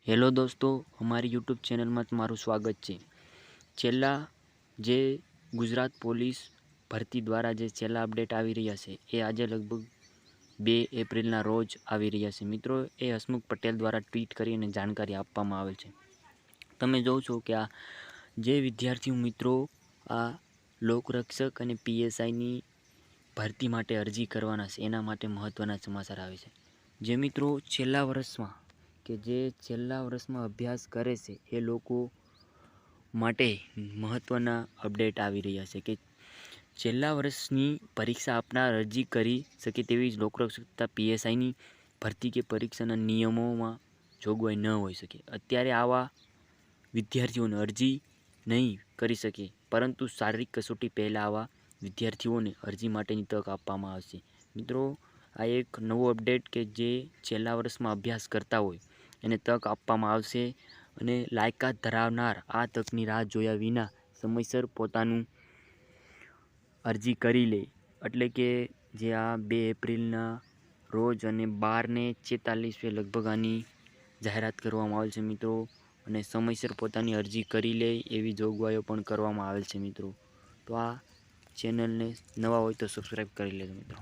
Hello દોસ્તો, અમારી YouTube ચેનલમાં તમારું સ્વાગત છે। છેલ્લા જે ગુજરાત પોલીસ ભરતી દ્વારા જે છેલ્લા અપડેટ આવી રહ્યા છે એ આજે લગભગ 2 એપ્રિલના રોજ આવી રહ્યા છે। મિત્રો, એ હસમુખ પટેલ દ્વારા ટ્વીટ કરીને જાણકારી આપવામાં આવેલ છે। તમે જોવો છો કે આ જે વિદ્યાર્થીઓ મિત્રો આ લોકરક્ષક અને પીએસઆઈની ભરતી માટે અરજી કરવાના છે એના માટે મહત્ત્વના સમાચાર આવે છે। જે મિત્રો છેલ્લા વર્ષમાં અભ્યાસ કરે છે એ લોકો માટે મહત્ત્વના અપડેટ આવી રહ્યા છે કે છેલ્લા વર્ષની પરીક્ષા આપનાર અરજી કરી શકે તેવી લોકરક્ષકતા પીએસઆઈની ભરતી કે પરીક્ષાના નિયમોમાં જોગવાઈ ન હોઈ શકે। અત્યારે આવા વિદ્યાર્થીઓને અરજી નહીં કરી શકે, પરંતુ શારીરિક કસોટી પહેલાં આવા વિદ્યાર્થીઓને અરજી માટેની તક આપવામાં આવશે। મિત્રો, આ એક નવો અપડેટ કે જે છેલ્લા વર્ષમાં અભ્યાસ કરતા હોય એને તક આપવામાં આવશે અને લાયકાત ધરાવનાર આ તકની રાહ જોયા વિના સમયસર પોતાનું અરજી કરી લે, એટલે કે જે આ 2 એપ્રિલના રોજ અને 12:46 લગભગ આની જાહેરાત કરવામાં આવેલ છે મિત્રો, અને સમયસર પોતાની અરજી કરી લે એવી જોગવાઈઓ પણ કરવામાં આવેલ છે મિત્રો। તો આ ચેનલને નવા હોય તો સબસ્ક્રાઈબ કરી લેજો મિત્રો।